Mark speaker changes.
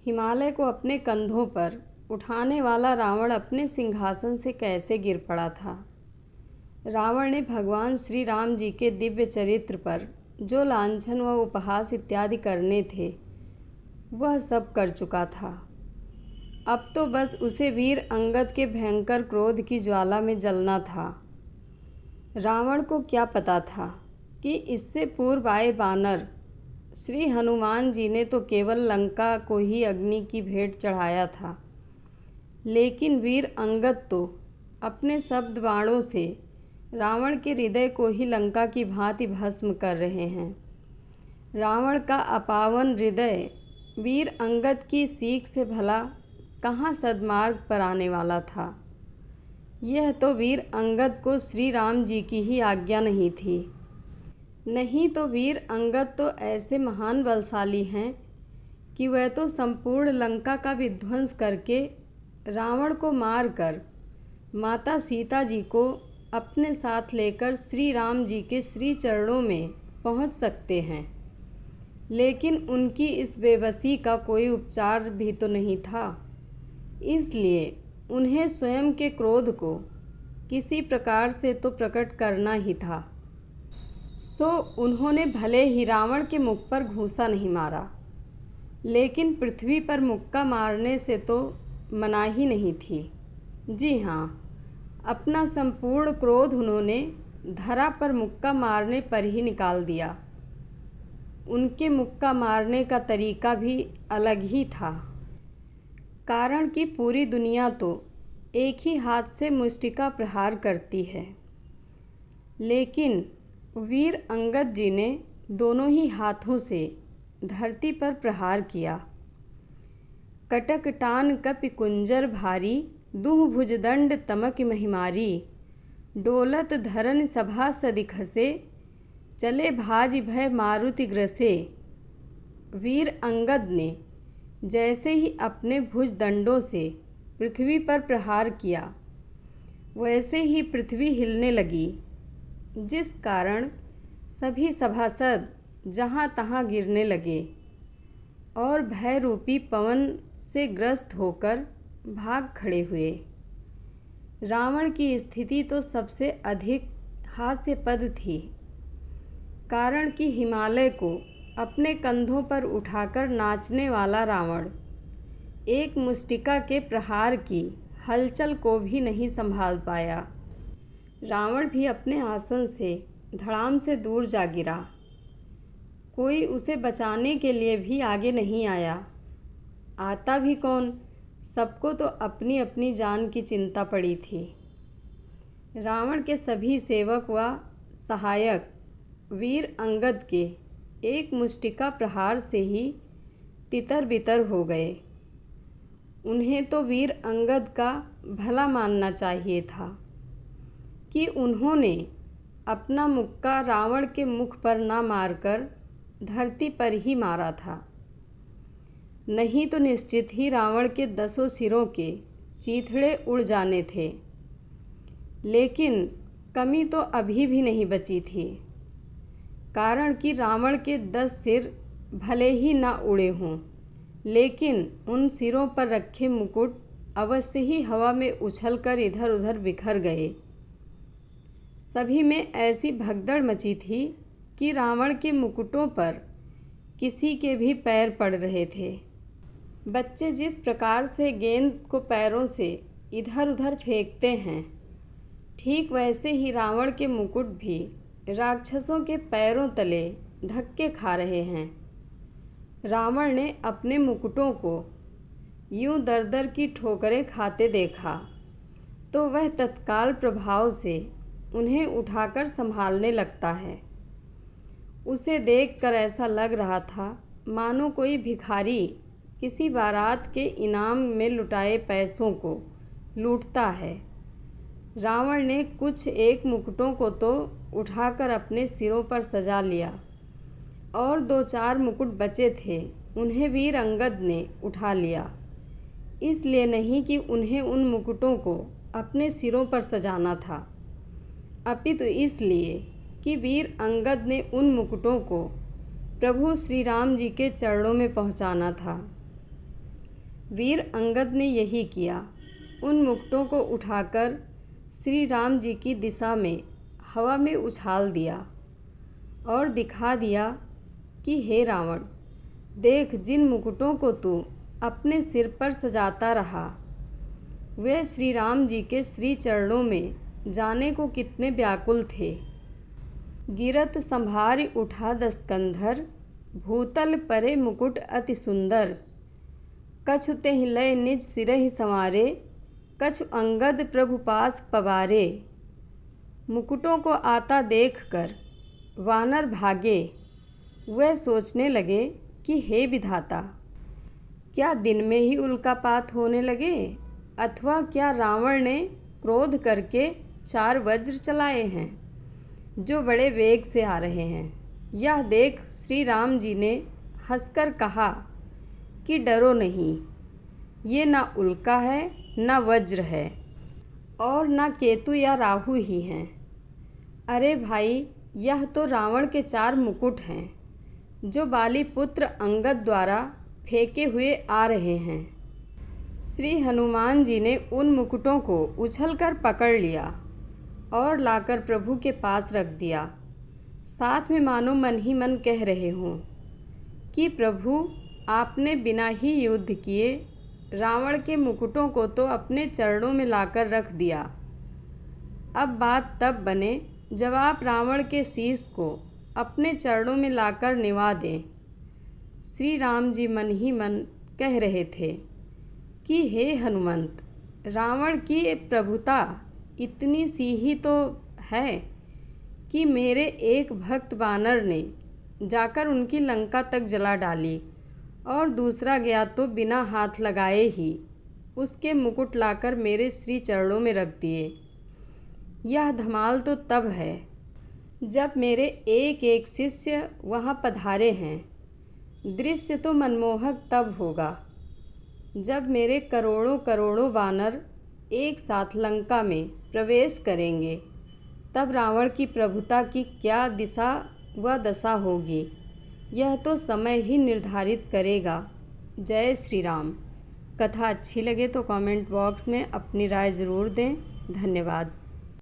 Speaker 1: हिमालय को अपने कंधों पर उठाने वाला रावण अपने सिंहासन से कैसे गिर पड़ा था। रावण ने भगवान श्री राम जी के दिव्य चरित्र पर जो लांछन व उपहास इत्यादि करने थे वह सब कर चुका था। अब तो बस उसे वीर अंगद के भयंकर क्रोध की ज्वाला में जलना था। रावण को क्या पता था कि इससे पूर्व आए वानर श्री हनुमान जी ने तो केवल लंका को ही अग्नि की भेंट चढ़ाया था, लेकिन वीर अंगद तो अपने शब्द बाणों से रावण के हृदय को ही लंका की भांति भस्म कर रहे हैं। रावण का अपावन हृदय वीर अंगद की सीख से भला कहाँ सद्मार्ग पर आने वाला था। यह तो वीर अंगद को श्री राम जी की ही आज्ञा नहीं थी। नहीं तो वीर अंगद तो ऐसे महान बलशाली हैं कि वह तो संपूर्ण लंका का विध्वंस करके रावण को मारकर माता सीता जी को अपने साथ लेकर श्री राम जी के श्री चरणों में पहुंच सकते हैं। लेकिन उनकी इस बेबसी का कोई उपचार भी तो नहीं था, इसलिए उन्हें स्वयं के क्रोध को किसी प्रकार से तो प्रकट करना ही था। सो उन्होंने भले ही रावण के मुख पर घूंसा नहीं मारा, लेकिन पृथ्वी पर मुक्का मारने से तो मनाही नहीं थी। जी हाँ, अपना संपूर्ण क्रोध उन्होंने धरा पर मुक्का मारने पर ही निकाल दिया। उनके मुक्का मारने का तरीका भी अलग ही था, कारण कि पूरी दुनिया तो एक ही हाथ से मुष्टिका प्रहार करती है, लेकिन वीर अंगद जी ने दोनों ही हाथों से धरती पर प्रहार किया। कटकटान कपि कुंजर भारी, दुह भुजदंड तमक महिमारी, डोलत धरन सभा सदिख से, चले भाज भय मारुति ग्रसे। वीर अंगद ने जैसे ही अपने भुजदंडों से पृथ्वी पर प्रहार किया, वैसे ही पृथ्वी हिलने लगी, जिस कारण सभी सभासद जहाँ तहाँ गिरने लगे और भय रूपी पवन से ग्रस्त होकर भाग खड़े हुए। रावण की स्थिति तो सबसे अधिक हास्यपद थी, कारण कि हिमालय को अपने कंधों पर उठाकर नाचने वाला रावण एक मुष्टिका के प्रहार की हलचल को भी नहीं संभाल पाया। रावण भी अपने आसन से धड़ाम से दूर जा गिरा। कोई उसे बचाने के लिए भी आगे नहीं आया। आता भी कौन, सबको तो अपनी अपनी जान की चिंता पड़ी थी। रावण के सभी सेवक व सहायक वीर अंगद के एक मुष्टिका प्रहार से ही तितर बितर हो गए। उन्हें तो वीर अंगद का भला मानना चाहिए था कि उन्होंने अपना मुक्का रावण के मुख पर ना मारकर धरती पर ही मारा था, नहीं तो निश्चित ही रावण के 10 सिरों के चीथड़े उड़ जाने थे। लेकिन कमी तो अभी भी नहीं बची थी, कारण कि रावण के 10 सिर भले ही ना उड़े हों, लेकिन उन सिरों पर रखे मुकुट अवश्य ही हवा में उछलकर इधर उधर बिखर गए। सभी में ऐसी भगदड़ मची थी कि रावण के मुकुटों पर किसी के भी पैर पड़ रहे थे। बच्चे जिस प्रकार से गेंद को पैरों से इधर उधर फेंकते हैं, ठीक वैसे ही रावण के मुकुट भी राक्षसों के पैरों तले धक्के खा रहे हैं। रावण ने अपने मुकुटों को यूं दर दर की ठोकरें खाते देखा तो वह तत्काल प्रभाव से उन्हें उठाकर संभालने लगता है। उसे देखकर ऐसा लग रहा था मानो कोई भिखारी किसी बारात के इनाम में लुटाए पैसों को लूटता है। रावण ने कुछ एक मुकुटों को तो उठाकर अपने सिरों पर सजा लिया और 2-4 मुकुट बचे थे, उन्हें वीर अंगद ने उठा लिया। इसलिए नहीं कि उन्हें उन मुकुटों को अपने सिरों पर सजाना था, अपितु इसलिए कि वीर अंगद ने उन मुकुटों को प्रभु श्री राम जी के चरणों में पहुंचाना था। वीर अंगद ने यही किया। उन मुकुटों को उठाकर श्री राम जी की दिशा में हवा में उछाल दिया और दिखा दिया कि हे रावण, देख, जिन मुकुटों को तू अपने सिर पर सजाता रहा वे श्री राम जी के श्री चरणों में जाने को कितने व्याकुल थे। गिरत संभारि उठा दस्कंधर, भूतल परे मुकुट अति सुंदर। कछु तेहि लय निज सिरहि संवारे, कछु अंगद प्रभु पास पवारे। मुकुटों को आता देखकर वानर भागे। वह सोचने लगे कि हे विधाता, क्या दिन में ही उल्कापात होने लगे, अथवा क्या रावण ने क्रोध करके 4 वज्र चलाए हैं जो बड़े वेग से आ रहे हैं। यह देख श्री राम जी ने हंसकर कहा कि डरो नहीं, ये ना उल्का है ना वज्र है और ना केतु या राहु ही हैं। अरे भाई, यह तो रावण के 4 मुकुट हैं जो बाली पुत्र अंगद द्वारा फेंके हुए आ रहे हैं। श्री हनुमान जी ने उन मुकुटों को उछलकर पकड़ लिया और लाकर प्रभु के पास रख दिया। साथ में मानो मन ही मन कह रहे हों कि प्रभु, आपने बिना ही युद्ध किए रावण के मुकुटों को तो अपने चरणों में लाकर रख दिया। अब बात तब बने जब आप रावण के शीश को अपने चरणों में लाकर निवा दें। श्री राम जी मन ही मन कह रहे थे कि हे हनुमंत, रावण की प्रभुता इतनी सी ही तो है कि मेरे एक भक्त वानर ने जाकर उनकी लंका तक जला डाली और दूसरा गया तो बिना हाथ लगाए ही उसके मुकुट लाकर मेरे श्री चरणों में रख दिए। यह धमाल तो तब है जब मेरे एक एक शिष्य वहाँ पधारे हैं। दृश्य तो मनमोहक तब होगा जब मेरे करोड़ों करोड़ों वानर एक साथ लंका में प्रवेश करेंगे। तब रावण की प्रभुता की क्या दिशा व दशा होगी, यह तो समय ही निर्धारित करेगा। जय श्री राम। कथा अच्छी लगे तो कमेंट बॉक्स में अपनी राय ज़रूर दें। धन्यवाद।